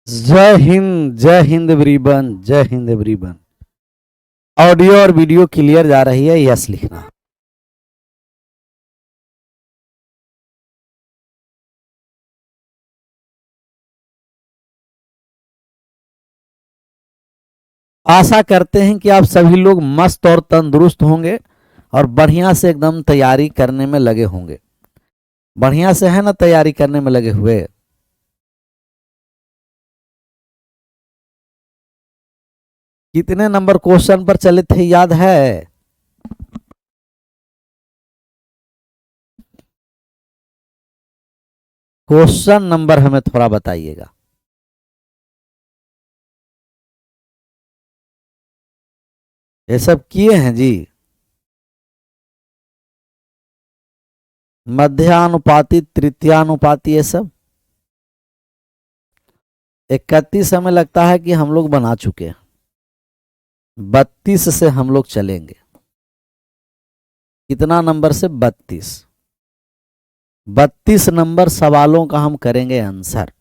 जय हिंद एवरीवन, जय Hind everyone. Audio और वीडियो क्लियर जा रही है? यस लिखना। आशा करते हैं कि आप सभी लोग मस्त और तंदुरुस्त होंगे और बढ़िया से एकदम तैयारी करने में लगे होंगे। बढ़िया से है ना, तैयारी करने में लगे हुए। कितने नंबर क्वेश्चन पर चले थे याद है? क्वेश्चन नंबर हमें थोड़ा बताइएगा। ये सब किए हैं जी? मध्यानुपाती, तृतीयानुपाती, ये सब 31 हमें लगता है कि हम लोग बना चुके हैं। 32 से हम लोग चलेंगे। कितना नंबर से? 32। 32 नंबर सवालों का हम करेंगे आंसर।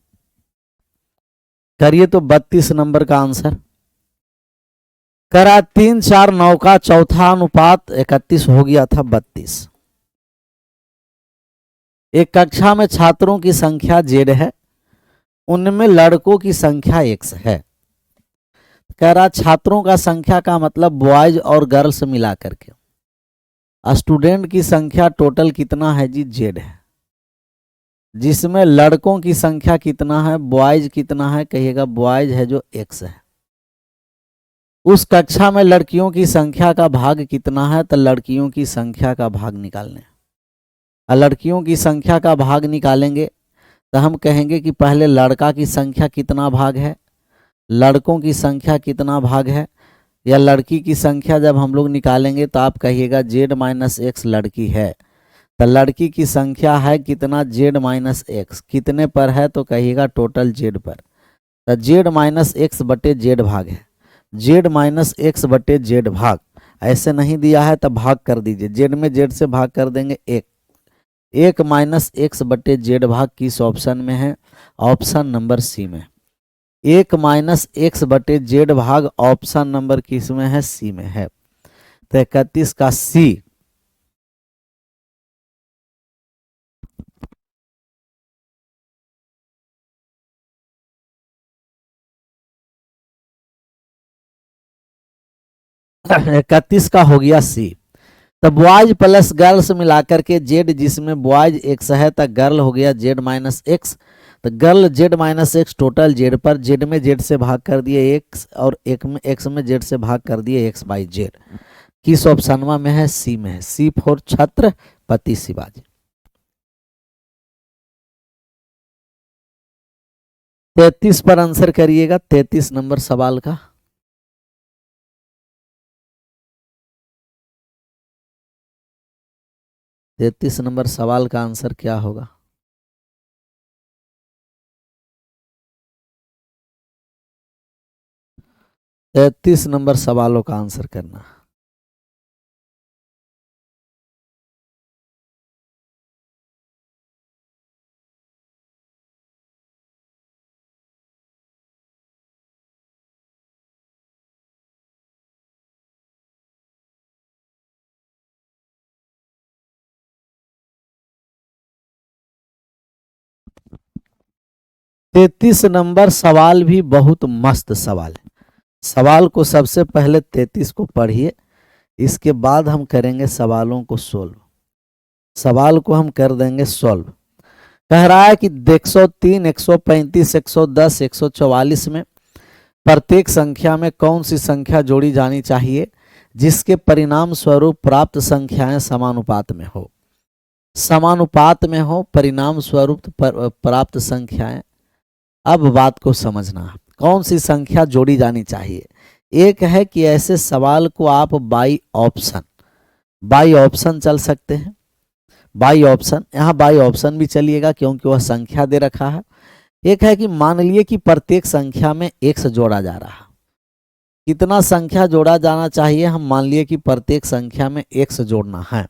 करिए तो 32 नंबर का आंसर करा। 3 4 9 का चौथा अनुपात 31 हो गया था 32। एक कक्षा में छात्रों की संख्या जेड है, उनमें लड़कों की संख्या एक्स है। कह रहा छात्रों का संख्या का मतलब बॉयज और गर्ल्स मिला करके। स्टूडेंट की संख्या टोटल कितना है जी? जेड है। जिसमें लड़कों की संख्या कितना है, बॉयज कितना है? कहिएगा बॉयज है जो एक्स है। उस कक्षा में लड़कियों की संख्या का भाग कितना है? तो लड़कियों की संख्या का भाग निकालने। और लड़कियों की संख्या का भाग निकालेंगे तो हम कहेंगे कि पहले लड़का की संख्या कितना भाग है, लड़कों की संख्या कितना भाग है, या लड़की की संख्या जब हम लोग निकालेंगे तो आप कहिएगा जेड माइनस एक्स लड़की है। तो लड़की की संख्या है कितना? Z minus x. कितने पर है? तो कहिएगा टोटल जेड पर। तो जेड माइनस एक्स बटे जेड भाग है। जेड माइनस एक्स बटे जेड भाग। ऐसे नहीं दिया है तो भाग कर दीजिए। जेड में जेड से भाग कर देंगे एक। एक माइनस एक्स बटे जेड भाग किस ऑप्शन में है? ऑप्शन नंबर सी में। एक माइनस एक्स बटे जेड भाग ऑप्शन नंबर किस में है? सी में है। तो 31 का सी। इकतीस का हो गया सी। तो बॉयज प्लस गर्ल्स मिलाकर के जेड, जिसमें बॉयज एक्स है तो गर्ल हो गया जेड माइनस एक्स। तो girl Z minus x total Z पर। जेड में जेड से भाग कर दिए एक्स, और एक में एक्स में जेड से भाग कर दिए एक्स बाई जेड। किस ऑप्शन में है? सी में है। सी फॉर छत्रपति शिवाजी। 33 पर आंसर करिएगा, 33 नंबर सवाल का। तैतीस नंबर सवाल का आंसर क्या होगा? तैतीस नंबर सवालों का आंसर करना। तैतीस नंबर सवाल भी बहुत मस्त सवाल है। सवाल को सबसे पहले 33 को पढ़िए, इसके बाद हम करेंगे सवालों को सोल्व। सवाल को हम कर देंगे सोल्व। कह रहा है कि 103, 135, 110, 144 में प्रत्येक संख्या में कौन सी संख्या जोड़ी जानी चाहिए जिसके परिणाम स्वरूप प्राप्त संख्याएं समानुपात में हो। समानुपात में हो, परिणाम स्वरूप प्राप्त संख्याएं। अब बात को समझना, कौन सी संख्या जोड़ी जानी चाहिए। एक है कि ऐसे सवाल को आप बाई ऑप्शन चल सकते हैं। बाई ऑप्शन, यहाँ बाई ऑप्शन भी चलिएगा क्योंकि वह संख्या दे रखा है। एक है कि मान लिए कि प्रत्येक संख्या में एक्स जोड़ा जा रहा है। कितना संख्या जोड़ा जाना चाहिए? हम मान लिए कि प्रत्येक संख्या में एक्स जोड़ना है।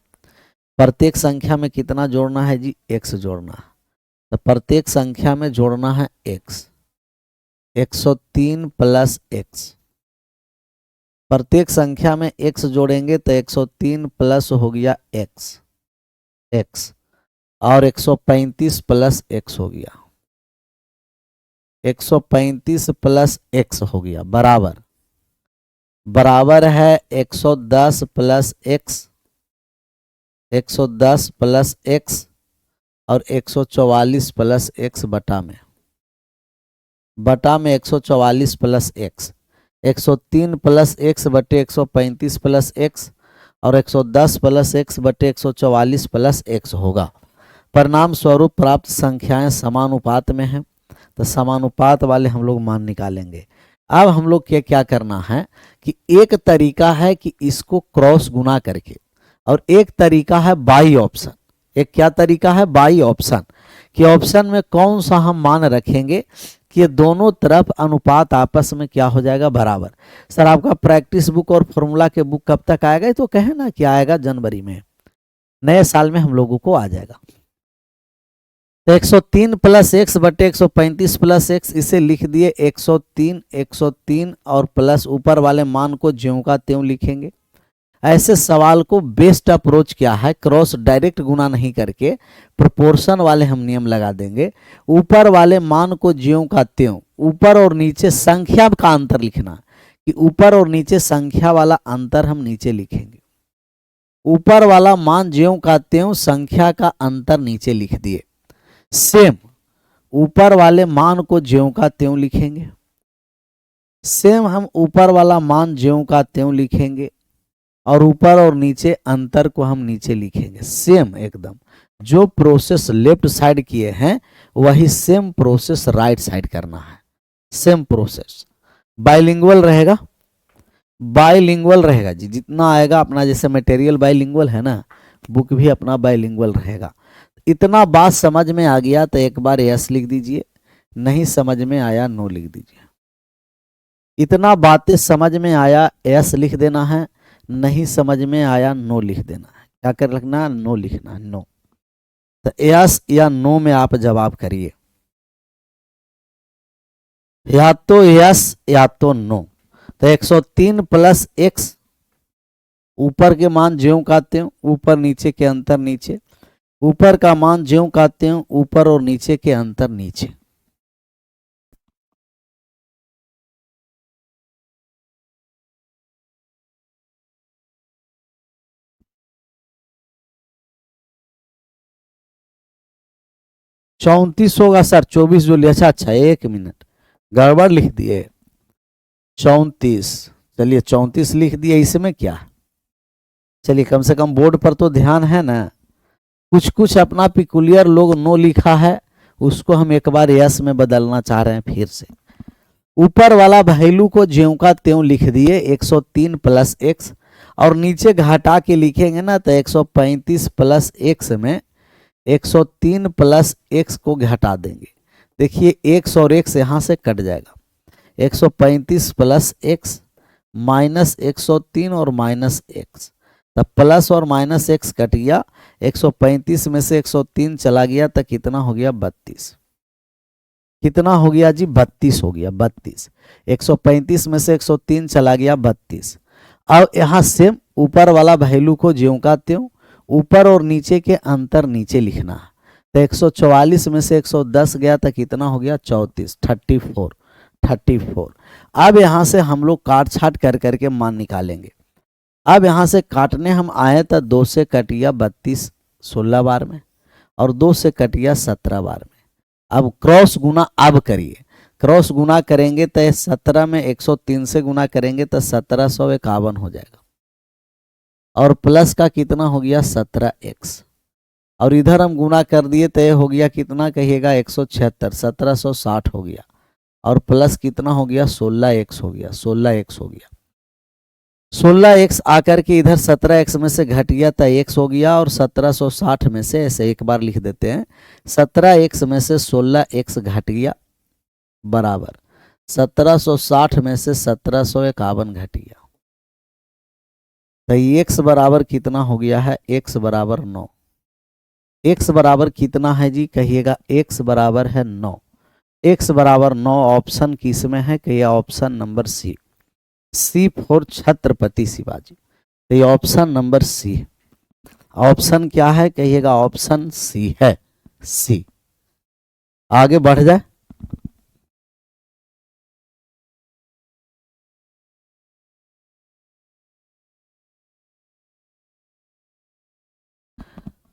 प्रत्येक संख्या में कितना जोड़ना है जी? एक्स जोड़ना है। तो प्रत्येक संख्या में जोड़ना है एक्स। 103 प्लस एक्स, प्रत्येक संख्या में x जोड़ेंगे तो 103 प्लस हो गया x और 135 प्लस x हो गया, 135 प्लस x हो गया बराबर है 110 प्लस x, 110 प्लस x और 144 प्लस x बटा में 144 प्लस x, 103 प्लस x बटे 135 प्लस x और 110 प्लस x बटे 144 प्लस x होगा। परिणाम स्वरूप प्राप्त संख्याएं समानुपात में हैं, तो समानुपात वाले हम लोग मान निकालेंगे। अब हम लोग क्या करना है कि एक तरीका है कि इसको क्रॉस गुना करके, और एक तरीका है बाई ऑप्शन। एक क्या तरीका है? By option. कि ऑप्शन में कौन सा हम मान रखेंगे कि ये दोनों तरफ अनुपात आपस में क्या हो जाएगा? बराबर। सर आपका प्रैक्टिस बुक और फॉर्मूला के बुक कब तक आएगा? तो कहे ना कि आएगा जनवरी में, नए साल में हम लोगों को आ जाएगा। तो 103 प्लस एक्स बटे 135 प्लस एक्स, इसे लिख दिए 103 और प्लस ऊपर वाले मान को ज्यों का त्यों लिखेंगे। ऐसे सवाल को बेस्ट अप्रोच क्या है? क्रॉस डायरेक्ट गुना नहीं करके प्रोपोर्शन वाले हम नियम लगा देंगे। ऊपर वाले मान को ज्यों का त्यों, ऊपर और नीचे संख्या का अंतर लिखना, कि ऊपर और नीचे संख्या वाला अंतर हम नीचे लिखेंगे। ऊपर वाला मान ज्यों का त्यों, संख्या का अंतर नीचे लिख दिए। सेम ऊपर वाले मान को ज्यों का त्यों लिखेंगे, सेम हम ऊपर वाला मान ज्यों का त्यों लिखेंगे और ऊपर और नीचे अंतर को हम नीचे लिखेंगे। सेम एकदम जो प्रोसेस लेफ्ट साइड किए हैं वही सेम प्रोसेस राइट साइड करना है। सेम प्रोसेस बाइलिंगुअल रहेगा, बाइलिंगुअल रहेगा जी। जितना आएगा अपना, जैसे मटेरियल बाइलिंगुअल है ना, बुक भी अपना बाइलिंगुअल रहेगा। इतना बात समझ में आ गया तो एक बार यस लिख दीजिए, नहीं समझ में आया नो लिख दीजिए। इतना बातें समझ में आया यस लिख देना है, नहीं समझ में आया नो लिख देना है। क्या कर रखना? नो लिखना है, नो। तो यस या नो में आप जवाब करिए, या तो यस या तो नो। तो 103 प्लस एक्स, ऊपर के मान ज्यों का त्यों, ऊपर नीचे के अंतर नीचे, ऊपर का मान ज्यों का त्यों, ऊपर और नीचे के अंतर नीचे। चौंतीस होगा सर, 24 जो लिया। अच्छा 1 मिनट, गड़बड़ लिख दिए 34। चलिए 34 लिख दिए, इसमें क्या? चलिए कम से कम बोर्ड पर तो ध्यान है ना। कुछ कुछ अपना पिकुलियर लोग नो लिखा है, उसको हम एक बार यस में बदलना चाह रहे हैं फिर से। ऊपर वाला वैल्यू को ज्यों का त्यों लिख दिए 103 प्लस एक्स, और नीचे घटा के लिखेंगे ना तो 135 प्लस एक्स में 103 प्लस एक्स को घटा देंगे। देखिए एक्स और एक्स यहाँ से कट जाएगा, 135 प्लस एक्स माइनस 103 और माइनस एक्स, तब प्लस और माइनस एक्स कट गया। 135 में से 103 चला गया तो कितना हो गया? 32। कितना हो गया जी? 32 हो गया, 32। 135 में से 103 चला गया, 32। अब यहाँ सेम ऊपर वाला वैल्यू को ज्यों का त्यों, ऊपर और नीचे के अंतर नीचे लिखना है। तो 144 में से 110 गया तो कितना हो गया? 34, 34। अब यहाँ से हम लोग काट छाट कर करके मान निकालेंगे। अब यहाँ से काटने हम आए तो 2 से कटिया 32 16 बार में, और 2 से कटिया 17 बार में। अब क्रॉस गुना अब करिए, क्रॉस गुना करेंगे तो 17 में 103 से गुना करेंगे तो 1751 हो जाएगा, और प्लस का कितना हो गया? 17x, और इधर हम गुना कर दिए तो ये हो गया कितना कहिएगा? 176, 1760 हो गया, और प्लस कितना हो गया? 16x हो गया, 16x हो गया। 16x आकर के इधर 17x में से घट गया तो x हो गया, और 1760 में से, ऐसे एक बार लिख देते हैं, 17x में से 16x घट गया बराबर 1760 में से 1751 घट गया। तो x बराबर कितना हो गया है? x बराबर 9। x बराबर कितना है जी? कहिएगा x बराबर है 9। x बराबर 9 ऑप्शन किसमें है? कि यह option number C, C for Chhatrapati Shivaji. तो ये ऑप्शन नंबर सी है। ऑप्शन क्या है? कहिएगा ऑप्शन सी है, सी। आगे बढ़ जाए।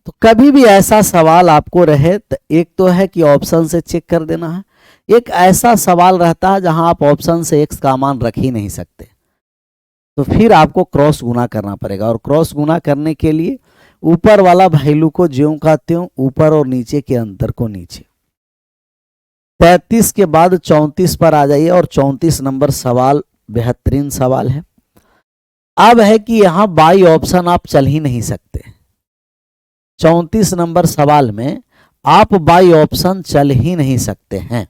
तो कभी भी ऐसा सवाल आपको रहे तो एक तो है कि ऑप्शन से चेक कर देना है, एक ऐसा सवाल रहता है जहां आप ऑप्शन से x का मान रख ही नहीं सकते, तो फिर आपको क्रॉस गुना करना पड़ेगा। और क्रॉस गुना करने के लिए ऊपर वाला वैल्यू को ज्यों का त्यों, ऊपर और नीचे के अंतर को नीचे। 33 के बाद 34 पर आ जाइए और 34 नंबर सवाल बेहतरीन सवाल है। अब है कि यहां बाई ऑप्शन आप चल ही नहीं सकते। 34 नंबर सवाल में आप बाई ऑप्शन चल ही नहीं सकते हैं,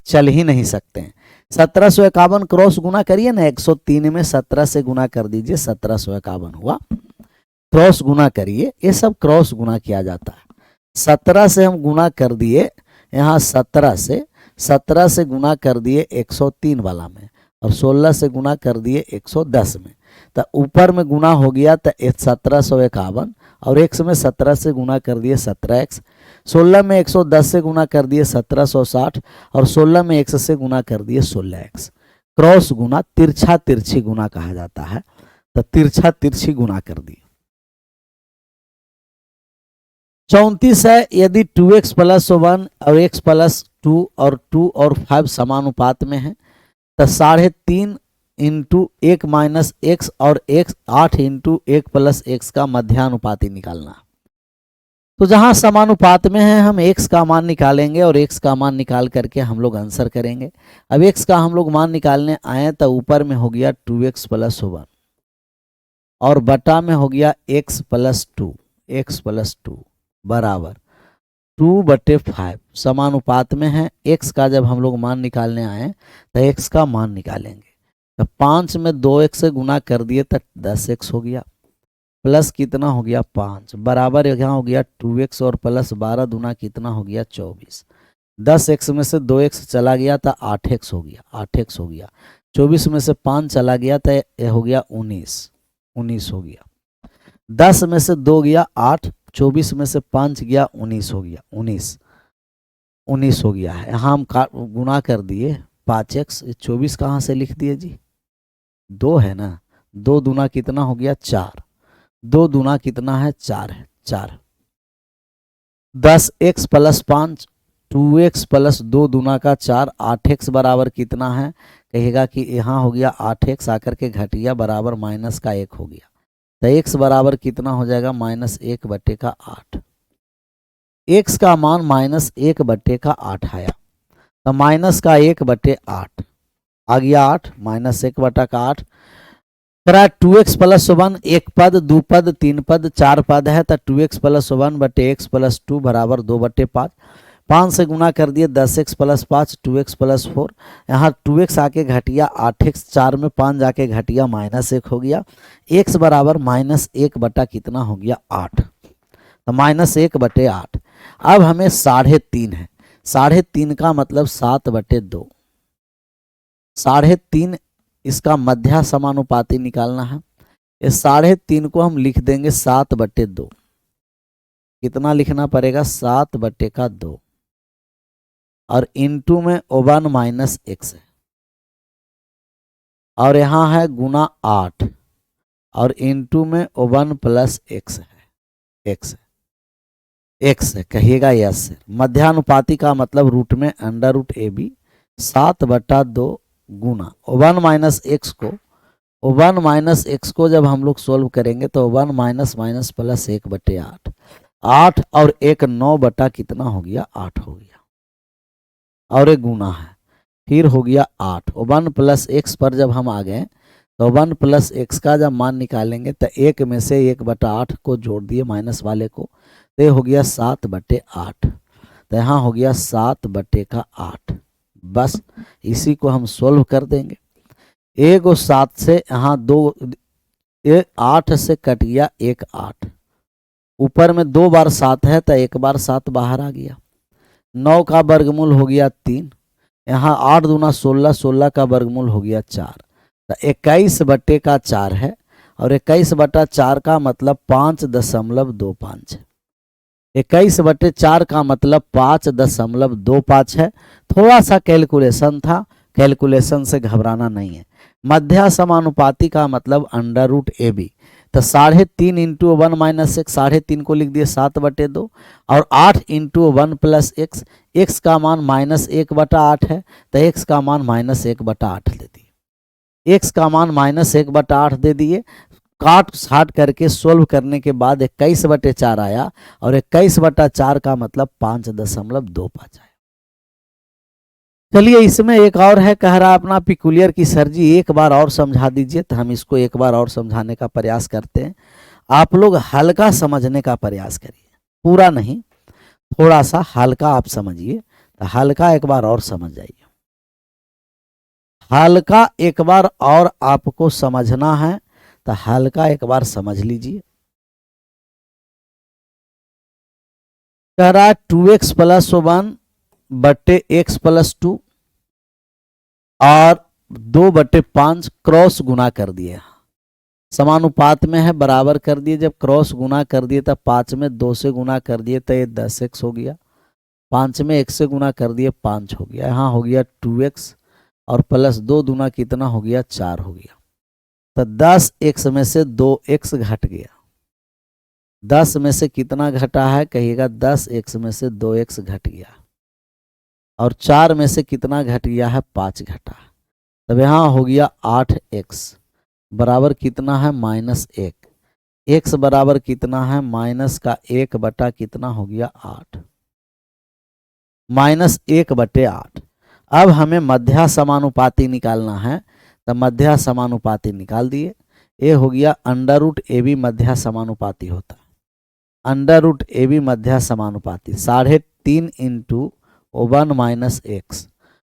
चल ही नहीं सकते हैं। 1751 क्रॉस गुना करिए ना, 103 में 17 से गुना कर दीजिए, 1751 हुआ। क्रॉस गुना करिए, ये सब क्रॉस गुना किया जाता है। 17 से हम गुना कर दिए, यहाँ 17 से गुना कर दिए 103 वाला में, और 16 से गुना कर दिए 110 में। तो ऊपर में गुना हो गया तो 1751, और x में 17 से गुना कर दिए 17x, 16 में 110 से गुना कर दिए 1760, और 16 में x से गुना कर दिए 16x। क्रॉस गुना तिरछा तिरछी गुना कहा जाता है, तो तिरछा तिरछी गुना कर दिए। 34 है, यदि 2x + 1 और x + 2 और 2 और 5 समानुपात में है तो 3.5 इंटू 1 - x और x 8 इंटू 1 + x का मध्यानुपाती निकालना। तो जहां समानुपात में है हम x का मान निकालेंगे, और x का मान निकाल करके हम लोग आंसर करेंगे। अब x का हम लोग मान निकालने आए तो ऊपर में हो गया 2x + 1 और बटा में हो गया x + 2 बराबर 2/5 समानुपात में है। x का जब हम लोग मान निकालने आए तो x का मान निकालेंगे। तो 5 में 2x से गुना कर दिए तो 10x हो गया, प्लस कितना हो गया 5, बराबर यहाँ हो गया 2x और प्लस 12 दूना कितना हो गया 24। 10x में से 2x चला गया तो 8x हो गया, 8x हो गया। 24 में से 5 चला गया तो यह हो गया 19 हो गया। 10 में से 2 गया 8, 24 में से 5 गया 19 हो गया, 19 हो गया है। यहाँ हम गुना कर दिए 5x, 24 कहाँ से लिख दिए जी, 2 है ना, 2 दूना कितना हो गया 4, 2 दूना कितना है 4 है, 4। 10x + 5 2x + 2 दूना का 4, 8x बराबर कितना है? कहेगा कि यहाँ हो गया 8x आकर के घटिया बराबर -1 हो गया। तो x बराबर कितना हो जाएगा -1/8। x का मान -1/8 आया, तो -1/8 आ गया 8, -1/8 करा। 2x + 1 एक पद, 2 पद, 3 पद, 4 पद है, तो 2x + 1/x + 2 बराबर 2/5। 5 से गुना कर दिए 10x + 5 2x + 4, यहाँ 2x आके घटिया 8x, 4 में 5 जाके घटिया -1 हो गया। x बराबर -1 बटा कितना हो गया 8, तो -1/8। अब हमें 3.5 है, 3.5 का मतलब 7/2, 3.5 इसका मध्या समानुपाती निकालना है। इस 3.5 को हम लिख देंगे 7/2। कितना लिखना पड़ेगा 7/2, और इनटू में 1 - x है, और यहाँ है गुना 8, और इनटू में 1 + x है, x है, कहिएगा यस। मध्यानुपाती का मतलब रूट में √AB 7/2 गुना 1 - x को जब हम लोग सोल्व करेंगे तो 1 - प्लस 1/8, 8 और 1 9 बटा कितना हो गया 8 हो गया, और एक गुना है, फिर हो गया 8। 1 + x पर जब हम आ गए तो 1 + x का जब मान निकालेंगे तो 1 में से 1/8 को जोड़ दिए माइनस वाले को, तो ये हो गया 7/8। तो यहाँ हो गया 7/8। बस इसी को हम सोल्व कर देंगे। 1 और 7 से यहाँ 2 8 से कट गया 1 8, ऊपर में 2 बार 7 है तो 1 बार 7 बाहर आ गया। 9 का वर्गमूल हो गया 3, यहाँ 8 दूना 16, 16 का वर्गमूल हो गया 4, तो 21/4 है, और 21/4 का मतलब 5.25 है। 21/4 का मतलब 5.25 है। थोड़ा सा कैलकुलेशन था, कैलकुलेशन से घबराना नहीं है। मध्या समानुपाती का मतलब √AB, तो 3.5 इंटू 1 माइनस एक्स, 3.5 को लिख दिए 7/2, और 8 इंटू 1 प्लस एक्स, एक्स का मान -1/8 है, तो एक्स का मान -1/8 दे दिए, एक्स का मान -1/8 दे दिए। काट छाट करके सोल्व करने के बाद 21/4 आया, और 21/4 का मतलब 5.25 आया। चलिए इसमें एक और है, कह रहा अपना पिकुलियर की सर जी एक बार और समझा दीजिए, तो हम इसको एक बार और समझाने का प्रयास करते हैं। आप लोग हल्का समझने का प्रयास करिए, पूरा नहीं, थोड़ा सा हल्का आप समझिए, तो हल्का एक बार और समझ जाइए। हल्का एक बार और आपको समझना है, तो हल्का एक बार समझ लीजिए। कह रहा 2x + 1/x + 2 और 2/5 क्रॉस गुना कर दिए, समानुपात में है, बराबर कर दिए। जब क्रॉस गुना कर दिए तब 5 में 2 से गुना कर दिए तो ये 10x हो गया, 5 में 1 से गुना कर दिए 5 हो गया, यहाँ हो गया 2x, और प्लस 2 दूना कितना हो गया 4 हो गया। तो 10x में से 2x घट गया, 10 में से कितना घटा है कहिएगा, 10x में से 2x घट गया, और 4 में से कितना घट गया है 5 घटा। तब यहाँ हो गया 8x बराबर कितना है -1, x बराबर कितना है माइनस का 1 बटा कितना हो गया 8, -1/8। अब हमें मध्या समानुपाती निकालना है, तो मध्या समानुपाती निकाल दिए। ये हो गया √AB मध्या समानुपाती होता है, √AB मध्या समानुपाती 3.5 इंटू 1 माइनस एक्स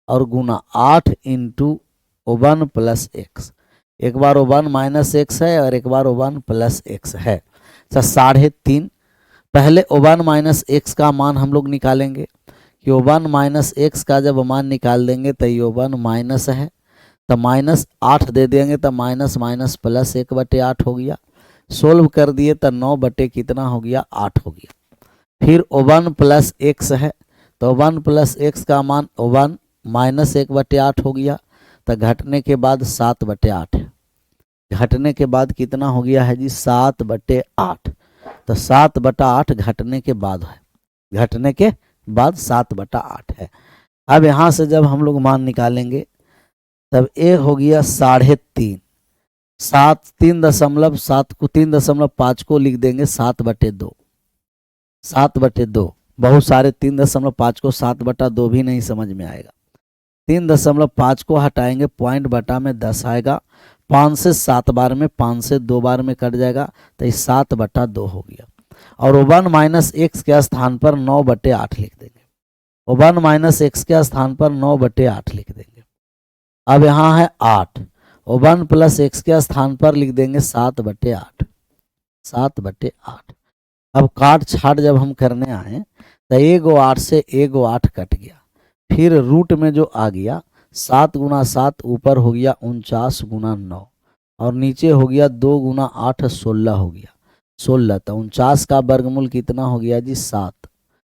और गुना 8 इंटू 1 प्लस एक्स, एक बार 1 माइनस एक्स है और एक बार 1 प्लस एक्स है, तो 3.5। पहले 1 माइनस एक्स का मान हम लोग निकालेंगे, कि 1 माइनस एक्स का जब मान निकाल देंगे तो ये 1 माइनस है, तो -8 दे देंगे, तो माइनस माइनस प्लस 1/8 हो गया। सोल्व कर दिए तो 9 बटे कितना हो गया 8 हो गया। फिर 1 प्लस एक्स है, तो 1 प्लस एक्स का मान 1 माइनस 1/8 हो गया, तो घटने के बाद 7/8 है, घटने के बाद कितना हो गया है जी 7/8, तो 7/8 घटने के बाद है, घटने के बाद 7/8 है। अब यहाँ से जब हम लोग मान निकालेंगे तब ए हो गया 3.5, 3.7 को 3.5 को लिख देंगे 7/2, 7/2। बहुत सारे 3.5 को 7/2 भी नहीं समझ में आएगा, 3.5 को हटाएंगे, पॉइंट बटा में 10 आएगा, 5 से 7 बार में, 5 से 2 बार में कट जाएगा, तो ये 7/2 हो गया। और 1 माइनस एक्स के स्थान पर 9/8 लिख देंगे, 1 माइनस एक्स के स्थान पर 9/8 लिख देंगे। अब यहाँ है 8, 1 प्लस एक्स के स्थान पर लिख देंगे 7/8, 7/8। अब काट छाट जब हम करने आए तो 1 8 से 1 8 कट गया, फिर रूट में जो आ गया 7 गुना 7 ऊपर हो गया 49 गुना 9, और नीचे हो गया 2 गुना 8 16 हो गया 16, तो 49 का वर्गमूल कितना हो गया जी 7,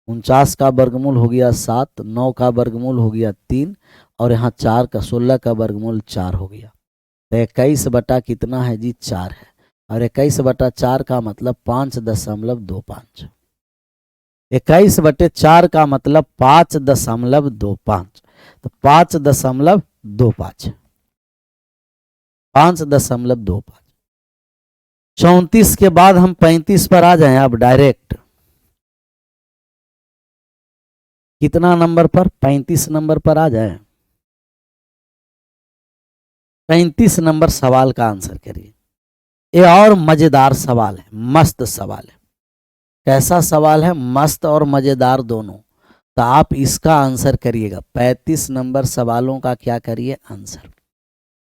49 का वर्गमूल हो गया 7, 9 का वर्गमूल हो गया 3, और यहाँ 4 का 16 का वर्गमूल 4 हो गया, तो 21 बटा कितना है जी 4 है, और 21/4 का मतलब 5.25, 21/4 का मतलब 5.25, तो 5.25, 5.25। 34 के बाद हम 35 पर आ जाएं अब डायरेक्ट, कितना नंबर पर 35 नंबर पर आ जाए, 35 नंबर सवाल का आंसर करिए। ये और मजेदार सवाल है, मस्त सवाल है। कैसा सवाल है, मस्त और मजेदार दोनों, तो आप इसका आंसर करिएगा। 35 नंबर सवालों का क्या करिए आंसर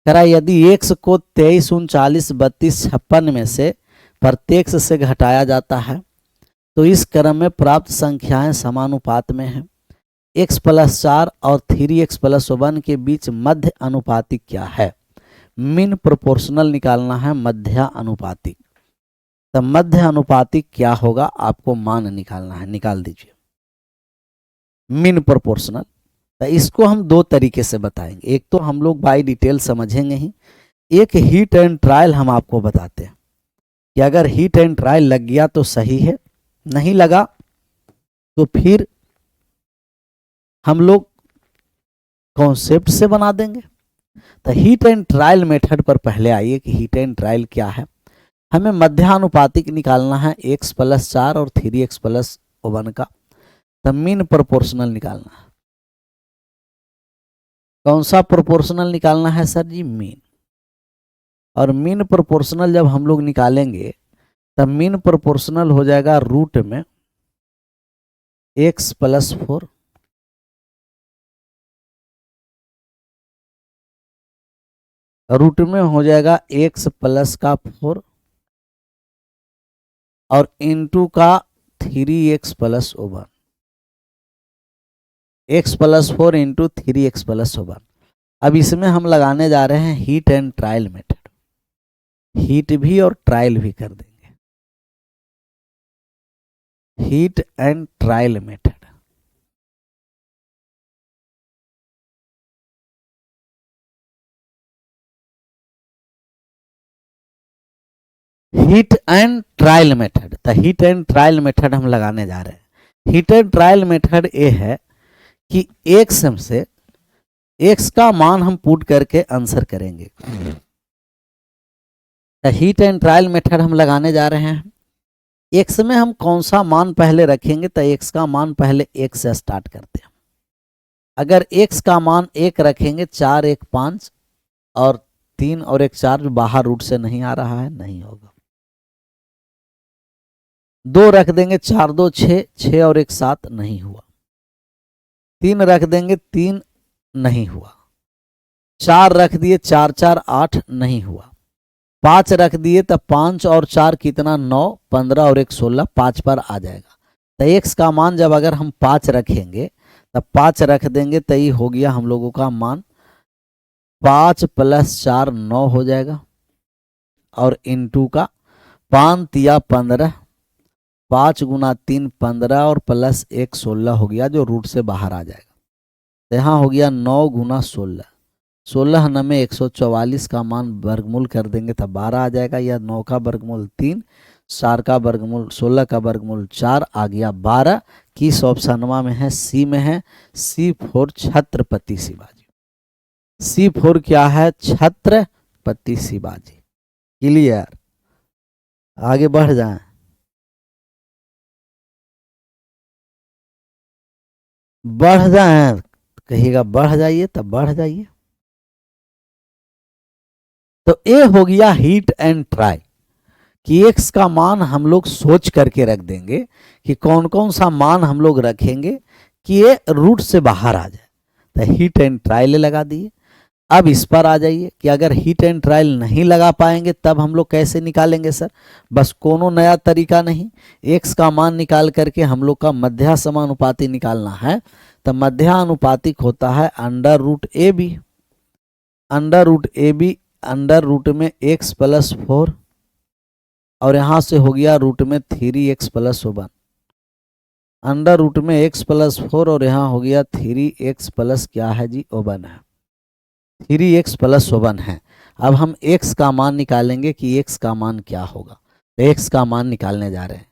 करा। यदि x को 23 39 32 56 में से प्रत्येक से घटाया जाता है तो इस क्रम में प्राप्त संख्याएं समानुपात में हैं। x+4 और 3x+1 के बीच मध्य अनुपातिक क्या है? मीन प्रोपोर्शनल निकालना है, मध्य अनुपातिक। तो मध्य अनुपातिक क्या होगा आपको मान निकालना है, निकाल दीजिए मीन प्रोपोर्शनल। तो इसको हम दो तरीके से बताएंगे, एक तो हम लोग बाय डिटेल समझेंगे ही, एक हीट एंड ट्रायल हम आपको बताते हैं कि अगर हीट एंड ट्रायल लग गया तो सही है, नहीं लगा तो फिर हम लोग कॉन्सेप्ट से बना देंगे। तो हीट एंड ट्रायल मेथड पर पहले आइए कि हीट एंड ट्रायल क्या है। हमें मध्यानुपातिक निकालना है x+4 और 3x+1 का। तो मीन प्रोपोर्शनल निकालना है। कौन सा प्रोपोर्शनल निकालना है सर जी? मीन। और मीन प्रोपोर्शनल जब हम लोग निकालेंगे तब मीन प्रोपोर्शनल हो जाएगा रूट में x+4 रूट में हो जाएगा x+4 और इनटू का 3x+1, x+4 इंटू 3x+1। अब इसमें हम लगाने जा रहे हैं heat and trial method, heat भी और ट्रायल भी कर देंगे, heat and trial method. Heat and trial method, तो हीट एंड ट्रायल मेथड हम लगाने जा रहे हैं। हीट एंड ट्रायल मेथड ये है कि एक्स से एक्स का मान हम पुट करके आंसर करेंगे। तो हीट एंड ट्रायल मेथड हम लगाने जा रहे हैं। एक्स में हम कौन सा मान पहले रखेंगे? तो एक्स का मान पहले एक से स्टार्ट करते हैं। अगर एक्स का मान 1 रखेंगे, 4 1 5 और 3 और 1 4 जो बाहर रूट से नहीं आ रहा है, नहीं होगा। 2 रख देंगे, 4 2 6, 6 और 1 7, नहीं हुआ। 3 रख देंगे, 3 नहीं हुआ। 4 रख दिए, 4 4 8, नहीं हुआ। 5 रख दिए तो 5 और 4 कितना? 9, 15 और 1 16, 5 पर आ जाएगा। तो एक्स का मान जब अगर हम 5 रखेंगे तब 5 रख देंगे तो ये हो गया हम लोगों का मान 5 + 4 9 हो जाएगा। और इनटू का 5 तिया 15, 5 गुना 3 15 और प्लस 1 16 हो गया, जो रूट से बाहर आ जाएगा। तो यहाँ हो गया 9 गुना 16, 16 9 144 का मान वर्गमूल कर देंगे तब 12 आ जाएगा, या 9 का वर्गमूल 3, 4 का वर्गमूल 16 का वर्गमूल 4 आ गया 12। किस ऑप्शनवा में है? सी में है। C4 छत्रपति शिवाजी। C4 क्या है? छत्रपति शिवाजी। क्लियर? आगे बढ़ जाएं। बढ़ जाएं, कहिएगा बढ़ जाइए तब बढ़ जाइए। तो ये हो गया हीट एंड ट्राई कि एक्स का मान हम लोग सोच करके रख देंगे कि कौन कौन सा मान हम लोग रखेंगे कि ये रूट से बाहर आ जाए। तो हीट एंड ट्रायल लगा दिए। अब इस पर आ जाइए कि अगर हीट एंड ट्रायल नहीं लगा पाएंगे तब हम लोग कैसे निकालेंगे सर? बस कोनो नया तरीका नहीं, एक्स का मान निकाल करके हम लोग का मध्य समानुपाती निकालना है। तो मध्यानुपातिक होता है √AB, √AB अंडर रूट में x+4 और यहां से हो गया रूट में 3x+1, अंडर रूट में x+4 और यहाँ हो गया 3x+ क्या है जी? 1 है, 3x+1 है। अब हम x का मान निकालेंगे कि x का मान क्या होगा। तो x का मान निकालने जा रहे हैं।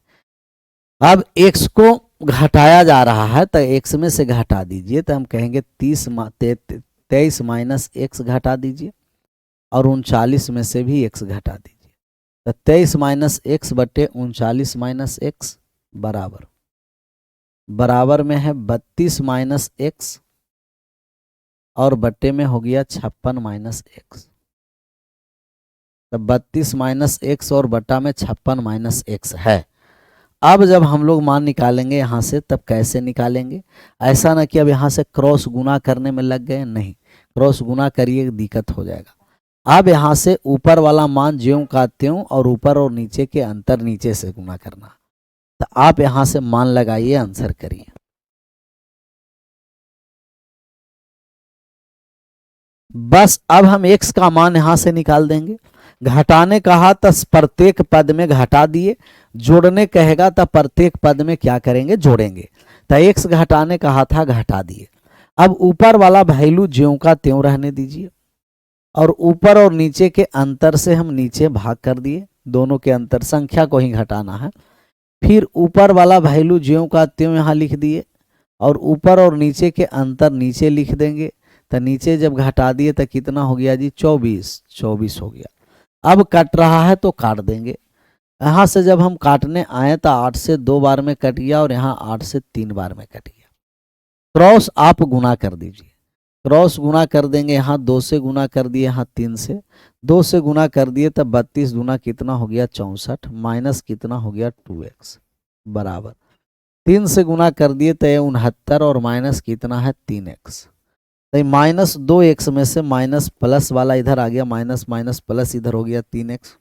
अब x को घटाया जा रहा है तो x में से घटा दीजिए, तो हम कहेंगे 23 माइनस x घटा दीजिए और 39 में से भी x घटा दीजिए। तो 23 माइनस x बटे 39 माइनस x बराबर में है 32 माइनस x और बट्टे में हो गया 56 माइनस x। तो 32 माइनस x और बट्टा में 56 माइनस x है। अब जब हम लोग मान निकालेंगे यहाँ से तब कैसे निकालेंगे? ऐसा ना कि अब यहाँ से क्रॉस गुना करने में लग गए, नहीं, क्रॉस गुना करिए दिक्कत हो जाएगा। अब यहाँ से ऊपर वाला मान ज्यों का त्यों और ऊपर और नीचे के अंतर नीचे से गुना करना। तो आप यहाँ से मान लगाइए, आंसर करिए। बस अब हम x का मान यहां से निकाल देंगे। घटाने कहा तो प्रत्येक पद में घटा दिए, जोड़ने कहेगा तो प्रत्येक पद में क्या करेंगे, जोड़ेंगे। तो x घटाने कहा था, घटा दिए। अब ऊपर वाला वैल्यू ज्यों का त्यों रहने दीजिए, और ऊपर और नीचे के अंतर से हम नीचे भाग कर दिए, दोनों के अंतर संख्या को ही घटाना है। फिर ऊपर वाला वैल्यू ज्यों का त्यों यहाँ लिख दिए, और ऊपर और नीचे के अंतर नीचे लिख देंगे। तो नीचे जब घटा दिए तो कितना हो गया जी, 24 हो गया। अब कट रहा है तो काट देंगे। यहाँ से जब हम काटने आए तो 8 से 2 बार में कट गया, और यहाँ 8 से 3 बार में कट गया। क्रॉस आप गुना कर दीजिए, क्रॉस गुना कर देंगे। यहाँ 2 से गुना कर दिए, यहाँ 3 से, 2 से गुना कर दिए तब 32 गुना कितना हो गया, 64, माइनस कितना हो गया, 2x बराबर 3 से गुना कर दिए तो ये 69, और माइनस कितना है, 3x। तो माइनस 2x में से माइनस प्लस वाला इधर आ गया, माइनस माइनस प्लस इधर हो गया 3x।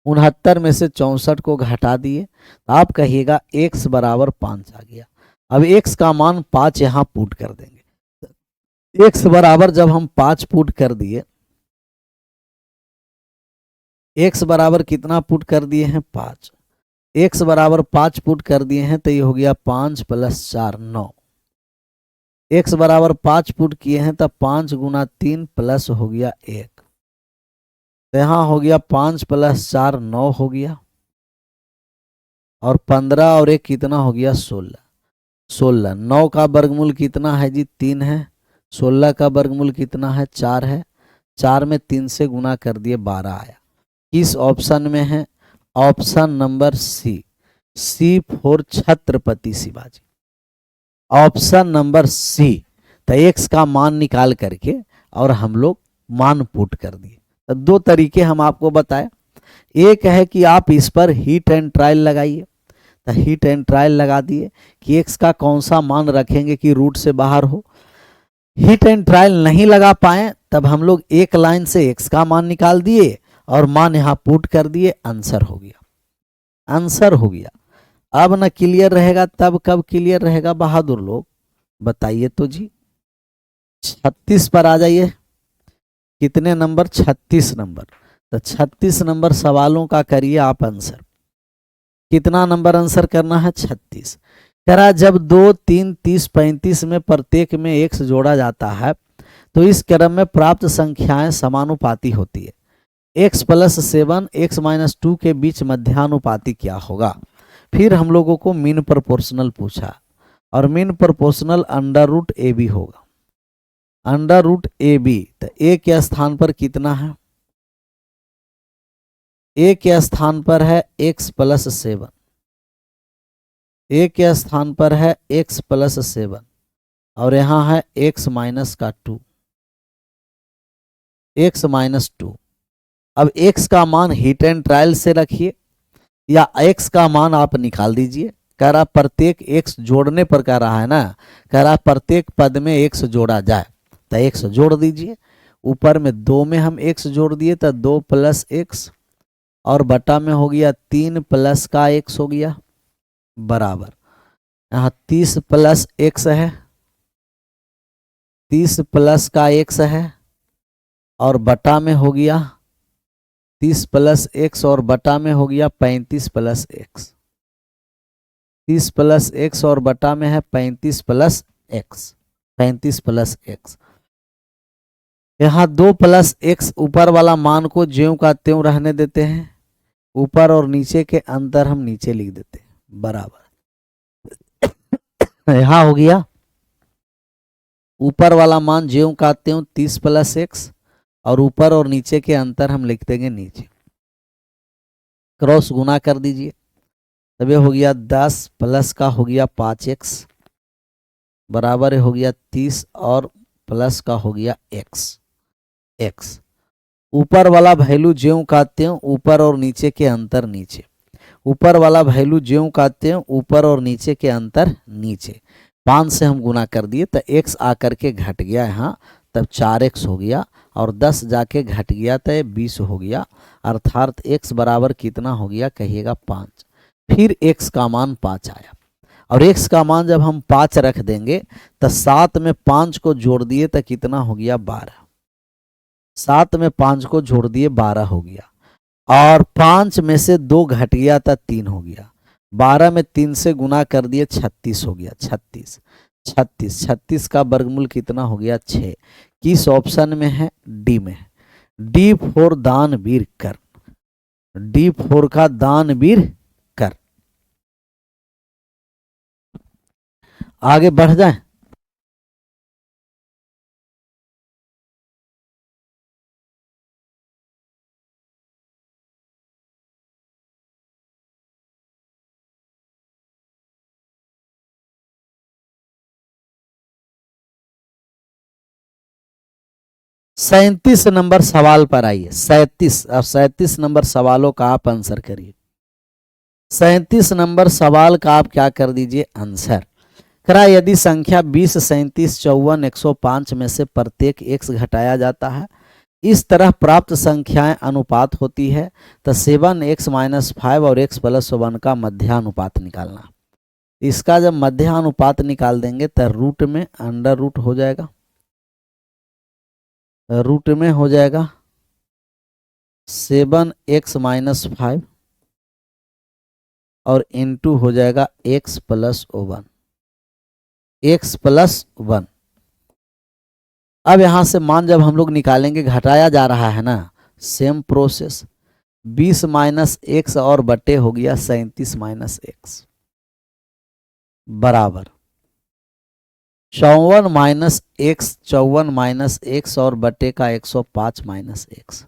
69 में से 64 को घटा दिए तो आप कहिएगा x बराबर 5 आ गया। अब x का मान 5 यहाँ पुट कर देंगे। x बराबर जब हम 5 पुट कर दिए, x बराबर कितना पुट कर दिए हैं, 5। x बराबर 5 पुट कर दिए हैं तो ये हो गया 5 + 4 9। x बराबर 5 पुट किए हैं तो 5 × 3 प्लस हो गया 1, तो यहाँ हो गया 5 + 4 9 हो गया, और 15 और 1 कितना हो गया, 16। 9 का वर्गमूल कितना है जी, 3 है। 16 का वर्गमूल कितना है, 4 है। 4 में 3 से गुना कर दिए, 12 आया। किस ऑप्शन में है, option number C for Chhatrapati Shivaji, option number C. तो x का मान निकाल करके और हम लोग मान पुट कर दिए। तो 2 तरीके हम आपको बताए। एक है कि आप इस पर हीट एंड ट्रायल लगाइए, तो हीट एंड ट्रायल लगा दिए कि x का कौन सा मान रखेंगे कि रूट से बाहर हो। हीट एंड ट्रायल नहीं लगा पाए तब हम लोग एक लाइन से x का मान निकाल दिए और मान यहाँ पुट कर दिए, आंसर हो गया, आंसर हो गया। अब ना क्लियर रहेगा, तब कब क्लियर रहेगा बहादुर लोग, बताइए तो जी। 36 पर आ जाइए। कितने नंबर, 36 नंबर। तो 36 नंबर सवालों का करिए आप आंसर। कितना नंबर आंसर करना है, 36। कह रहा जब 2, 3, 30, 35 में प्रत्येक में x जोड़ा जाता है तो इस क्रम में प्राप्त संख्याएं समानुपाती होती है। x + 7 x - 2 के बीच मध्यानुपाती क्या होगा। फिर हम लोगों को मीन प्रोपोर्शनल पूछा, और मीन प्रोपोर्शनल √AB होगा, √AB। तो a के स्थान पर कितना है, a के स्थान पर है x + 7, a के स्थान पर है x + 7, और यहाँ है x - 2, x - 2। अब x का मान हीट एंड ट्रायल से रखिए, या x का मान आप निकाल दीजिए। कह रहा प्रत्येक x जोड़ने पर कह रहा है ना, कह रहा प्रत्येक पद में x जोड़ा जाए, तो x जोड़ दीजिए। ऊपर में 2 में हम x जोड़ दिए तो 2 + x, और बटा में हो गया 3 प्लस का x हो गया, बराबर यहाँ 30 + x है, 30 प्लस का x है, और बटा में हो गया 30 + x, और बटा में हो गया 35 + x। 30 + x और बटा में है 35 + x, 35 + x। यहाँ 2 + x, ऊपर वाला मान को ज्यों का त्यों रहने देते हैं, ऊपर और नीचे के अंतर हम नीचे लिख देते हैं, बराबर। यहाँ हो गया ऊपर वाला मान ज्यों का त्यों 30 + x, और ऊपर और नीचे के अंतर हम लिख देंगे नीचे। क्रॉस गुना कर दीजिए, तब ये हो गया 10 प्लस का हो गया 5x, बराबर हो गया 30, और प्लस का हो गया x। ऊपर वाला वैल्यू ज्यों का त्यों, ऊपर और नीचे के अंतर नीचे। ऊपर वाला वैल्यू ज्यों का त्यों, ऊपर और नीचे के अंतर नीचे। 5 से हम गुना कर दिए तो x आकर के घट गया यहाँ, तब 4x हो गया, और 10 जाके घट गया तो ये 20 हो गया, अर्थात x बराबर कितना हो गया, कहिएगा 5। फिर x का मान 5 आया, और x का मान जब हम 5 रख देंगे तो 7 में 5 को जोड़ दिए तो कितना हो गया 12। 7 में 5 को जोड़ दिए 12 हो गया, और 5 में से 2 घट गया था 3 हो गया। 12 में 3 से गुना कर दिए 36 हो गया। 36 का वर्गमूल कितना हो गया 6। किस ऑप्शन में है? डी में है। डी फॉर दानवीर कर्ण। डी फॉर का दानवीर कर्ण। आगे बढ़ जाए। सैंतीस नंबर सवाल पर आइए। 37 नंबर सवालों का आप आंसर करिए। 37 नंबर सवाल का आप क्या कर दीजिए? आंसर करा। यदि संख्या 20, 37, 54, 105 में से प्रत्येक x घटाया जाता है, इस तरह प्राप्त संख्याएं अनुपात होती है, तो 7x-5 और x+1 का मध्यानुपात निकालना। इसका जब मध्यानुपात निकाल देंगे तो रूट में अंडर रूट हो जाएगा, रूट में हो जाएगा 7x-5 और इनटू हो जाएगा x+1। x+1। अब यहां से मान जब हम लोग निकालेंगे, घटाया जा रहा है ना, सेम प्रोसेस। 20 - x और बटे हो गया 37 - x बराबर 54 - x, 54 - x और बटे का 105 - x।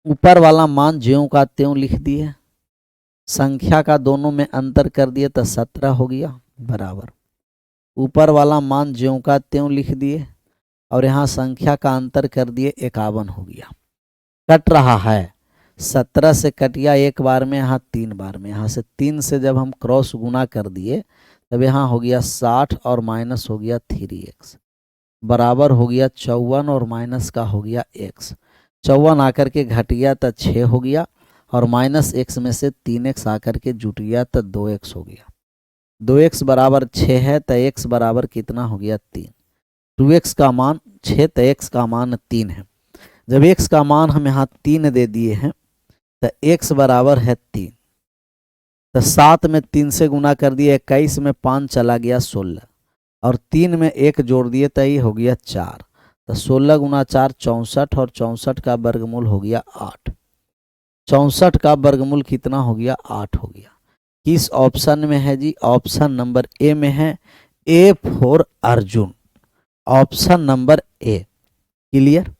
ऊपर वाला मान ज्यों का त्यों लिख दिए, संख्या का दोनों में अंतर कर दिए तो 17 हो गया बराबर। ऊपर वाला मान ज्यों का त्यों लिख दिए और यहाँ संख्या का अंतर कर दिए 51 हो गया। कट रहा है, 17 से कट गया एक बार में, यहाँ 3 बार में। यहाँ से 3 से जब हम क्रॉस गुना कर दिए तब यहाँ हो गया 60 और माइनस हो गया 3x बराबर हो गया 54 और माइनस का हो गया x। 54 आकर के घट गया तो 6 हो गया और माइनस x में से 3x आकर के जुट गया तो 2x हो गया। 2x बराबर 6 है तो x बराबर कितना हो गया 3। 2x का मान 6 तो x का मान 3 है। जब x का मान हम यहाँ 3 दे दिए हैं तो x बराबर है 3। तो 7 में 3 से गुना कर दिए, 21 में 5 चला गया 16 और 3 में 1 जोड़ दिए तो ये हो गया 4। तो 16 गुना 4 64 और 64 का वर्गमूल हो गया 8। 64 का वर्गमूल कितना हो गया 8 हो गया। किस ऑप्शन में है जी? ऑप्शन नंबर ए में है। A for Arjun, option number A. Clear?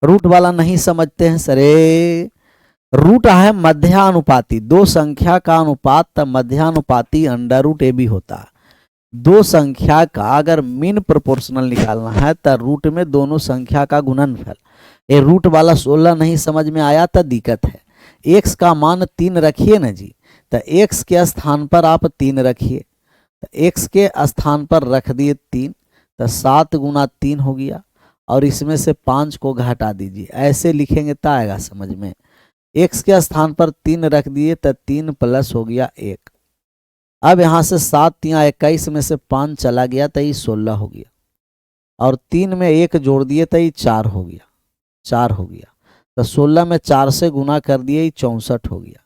Root वाला नहीं समझते हैं सर? रूट है मध्यानुपाती, दो संख्या का अनुपात तब मध्यानुपाती अंडर रूट ए भी होता है। दो संख्या का अगर मीन प्रोपोर्शनल निकालना है तो रूट में दोनों संख्या का गुणनफल। ये रूट वाला 16 नहीं समझ में आया तो दिक्कत है। x का मान 3 रखिए ना जी, तो x के स्थान पर आप 3 रखिए। तो x के स्थान पर रख दिए 3 तो 7 गुना 3 हो गया और इसमें से 5 को घटा दीजिए। ऐसे लिखेंगे तो आएगा समझ में। x के स्थान पर 3 रख दिए तो 3 प्लस हो गया 1। अब यहाँ से 7 या 21 में से 5 चला गया तो ये 16 हो गया और 3 में 1 जोड़ दिए तो ये 4 हो गया। 4 हो गया तो 16 में 4 से गुना कर दिए, ये 64 हो गया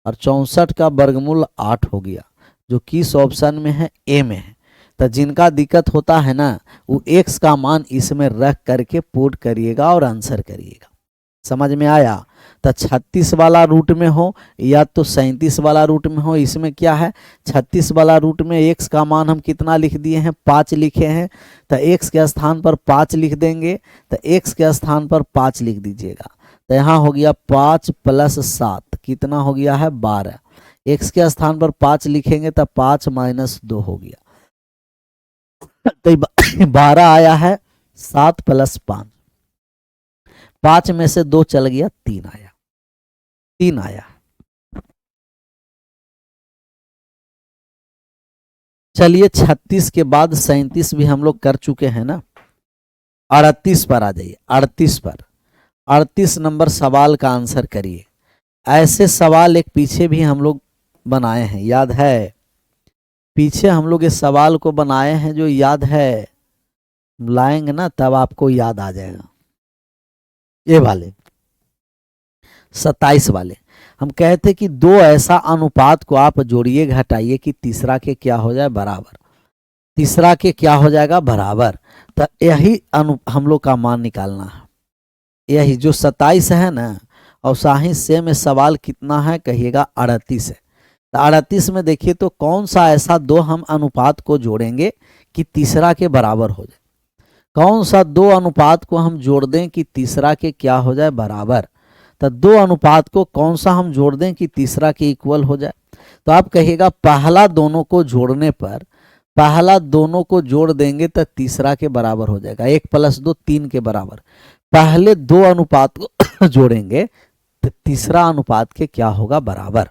और 64 का वर्गमूल 8 हो गया, जो किस ऑप्शन में है? ए में है। तो जिनका दिक्कत होता है ना, वो x का मान इसमें रख करके पुट करिएगा और आंसर करिएगा। समझ में आया? तो 36 वाला रूट में हो या तो 37 वाला रूट में हो, इसमें क्या है? 36 वाला रूट में x का मान हम कितना लिख दिए हैं? 5 लिखे हैं। तो x के स्थान पर 5 लिख देंगे, तो x के स्थान पर 5 लिख दीजिएगा। तो यहाँ हो गया 5 + 7 कितना हो गया है? 12। x के स्थान पर 5 लिखेंगे तो 5 - 2 हो गया तो 12 आया है। 7 + 5, 5 में से 2 चल गया, 3 आया। 3 आया। चलिए 36 के बाद 37 भी हम लोग कर चुके हैं ना। 38 पर आ जाइए। 38 पर 38 नंबर सवाल का आंसर करिए। ऐसे सवाल एक पीछे भी हम लोग बनाए हैं, याद है? पीछे हम लोग इस सवाल को बनाए हैं, जो याद है, लाएंगे ना तब आपको याद आ जाएगा। ये वाले 27 वाले हम कहते कि दो ऐसा अनुपात को आप जोड़िए घटाइए कि तीसरा के क्या हो जाए बराबर, तीसरा के क्या हो जाएगा बराबर। तो यही हम लोग का मान निकालना है, यही जो 27 है ना। और साही से में सवाल कितना है कहिएगा 38 है। तो 38 में देखिए तो कौन सा ऐसा दो हम अनुपात को जोड़ेंगे कि तीसरा के बराबर हो जाए, कौन सा दो अनुपात को हम जोड़ दें कि तीसरा के क्या हो जाए बराबर। तो दो अनुपात को कौन सा हम जोड़ दें कि तीसरा के इक्वल हो जाए। तो आप कहिएगा पहला दोनों को जोड़ने पर, पहला दोनों को जोड़ देंगे तो तीसरा के बराबर हो जाएगा, 1 + 2 3 के बराबर। पहले दो अनुपात को जोड़ेंगे तो तीसरा अनुपात के क्या होगा बराबर।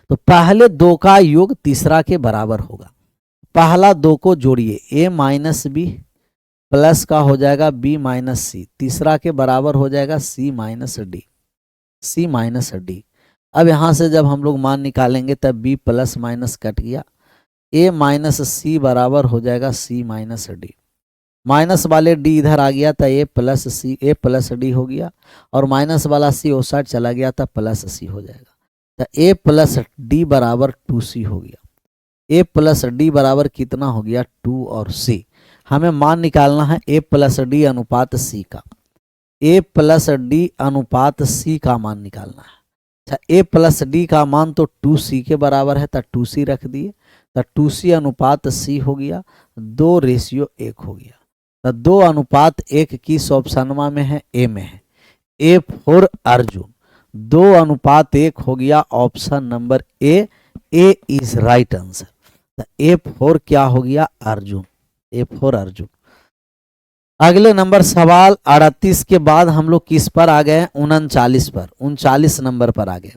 तो पहले दो का योग तीसरा के बराबर होगा। पहला दो को जोड़िए, a - b प्लस का हो जाएगा b - c, तीसरा के बराबर हो जाएगा c - d, c - d। अब यहां से जब हम लोग मान निकालेंगे तब b प्लस माइनस कट गया, a - c बराबर हो जाएगा c - d। माइनस वाले d इधर आ गया था a + d हो गया, और माइनस वाला c उस साइड चला गया था प्लस c हो जाएगा। तो a + d बराबर 2c हो गया। a + d बराबर कितना हो गया 2 और c। हमें मान निकालना है a + d अनुपात c का, a + d अनुपात c का मान निकालना है। अच्छा, a + d का मान तो 2c के बराबर है, तो 2c रख दिए, तो 2c अनुपात c हो गया, 2:1 हो गया। तो 2:1 किस ऑप्शन में है, ए में है, ए फॉर अर्जुन। 2:1 हो गया option number A, A is right answer. तो ए फॉर क्या हो गया अर्जुन, ए फॉर अर्जुन। अगले नंबर सवाल 38 के बाद हम लोग किस पर आ गए, 39 पर, 39 नंबर पर आ गए।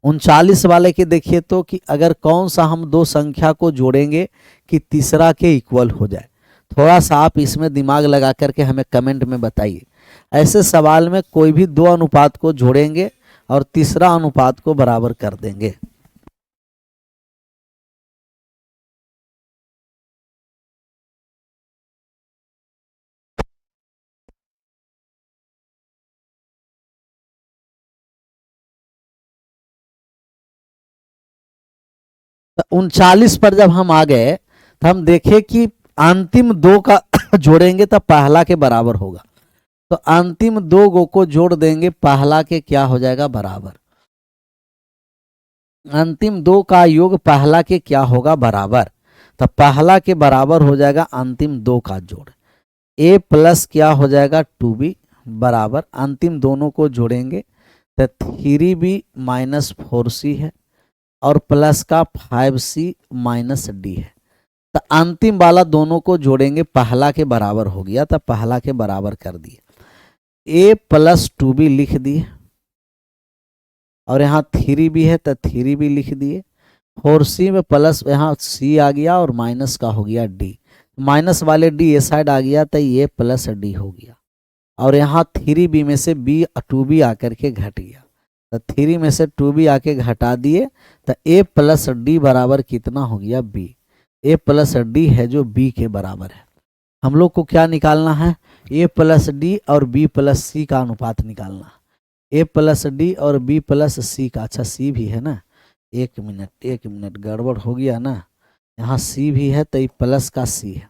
39 वाले के देखिए तो कि अगर कौन सा हम दो संख्या को जोड़ेंगे कि तीसरा के इक्वल हो जाए। थोड़ा सा आप इसमें दिमाग लगा करके हमें कमेंट में बताइए। ऐसे सवाल में कोई भी दो अनुपात को जोड़ेंगे और तीसरा अनुपात को बराबर कर देंगे। तो 39 पर जब हम आ गए तो हम देखे कि अंतिम दो का जोड़ेंगे तो पहला के बराबर होगा। तो अंतिम दो गो को जोड़ देंगे, पहला के क्या हो जाएगा बराबर। अंतिम दो का योग पहला के क्या होगा बराबर। तो पहला के बराबर हो जाएगा अंतिम दो का जोड़, a प्लस क्या हो जाएगा 2b बराबर, अंतिम दोनों को जोड़ेंगे तो 3b - 4c है, और प्लस का 5c - d है। तो अंतिम वाला दोनों को जोड़ेंगे, पहला के बराबर हो गया, तो पहला के बराबर कर दिए, a + 2b लिख दिए, और यहाँ 3b है तो 3b लिख दिए, 4c में प्लस यहाँ c आ गया और माइनस का हो गया d, माइनस वाले d ये साइड आ गया तो ये प्लस d हो गया, और यहाँ 3b में से b 2b आकर के घट गया, तो 3 में से 2b आके घटा दिए, तो a + d बराबर कितना हो गया b, a + d है जो b के बराबर है। हम लोग को क्या निकालना है, a + d और b + c का अनुपात निकालना है। a + d और b + c का, अच्छा c भी है ना, एक मिनट गड़बड़ हो गया ना, यहाँ c भी है तो ये प्लस का c है,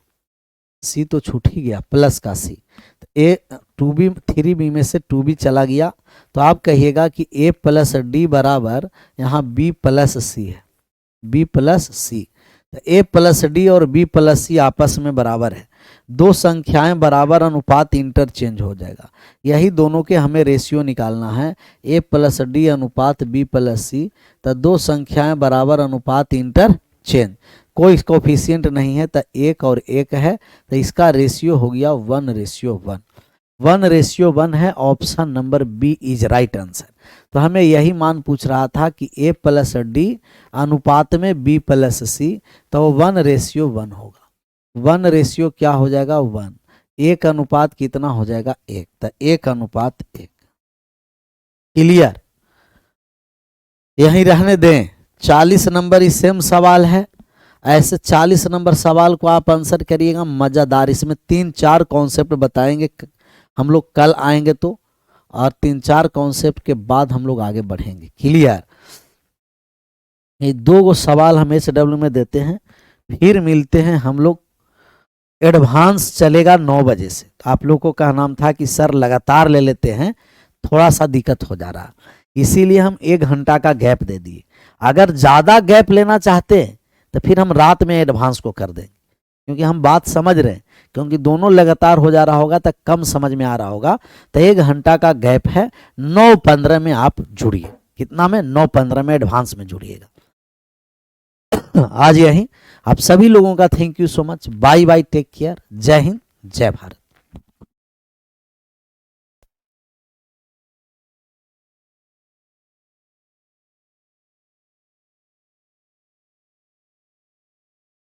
c तो छूट ही गया, प्लस का c। तो a 2b 3b में से 2b चला गया, तो आप कहिएगा कि a + d बराबर यहाँ b + c है, b + c। तो a + d और b + c आपस में बराबर है, दो संख्याएं बराबर अनुपात इंटरचेंज हो जाएगा। यही दोनों के हमें रेशियो निकालना है, a + d अनुपात b + c। तो दो संख्याएं बराबर अनुपात इंटरचेंज, कोई कोफिशिएंट नहीं है, तो 1 और 1 है, तो इसका रेशियो हो गया 1:1, 1:1 है। Option number B is right answer. तो हमें यही मान पूछ रहा था कि a + d अनुपात में b + c, तो 1:1 होगा, 1 क्या हो जाएगा 1, 1 अनुपात कितना हो जाएगा 1, तो 1:1। क्लियर, यहीं रहने दें। 40 नंबर ही सेम सवाल है, ऐसे 40 नंबर सवाल को आप आंसर करिएगा, मज़ेदार। इसमें 3-4 कॉन्सेप्ट बताएंगे हम लोग, कल आएंगे तो, और 3-4 कॉन्सेप्ट के बाद हम लोग आगे बढ़ेंगे। क्लियर? ये 2 सवाल हम SW में देते हैं, फिर मिलते हैं हम लोग। एडवांस चलेगा 9 बजे से। आप लोगों का नाम था कि सर लगातार ले लेते हैं, थोड़ा सा दिक्कत हो जा रहा, इसीलिए हम 1 घंटा का गैप दे दिए। अगर ज़्यादा गैप लेना चाहते हैं तो फिर हम रात में एडवांस को कर देंगे, क्योंकि हम बात समझ रहे हैं, क्योंकि दोनों लगातार हो जा रहा होगा तो कम समझ में आ रहा होगा। तो 1 घंटा का गैप है, 9:15 में आप जुड़िए। कितना में? 9:15 में एडवांस में जुड़िएगा। आज यहीं आप सभी लोगों का thank you so much. Bye bye, take care. जय हिंद, जय भारत।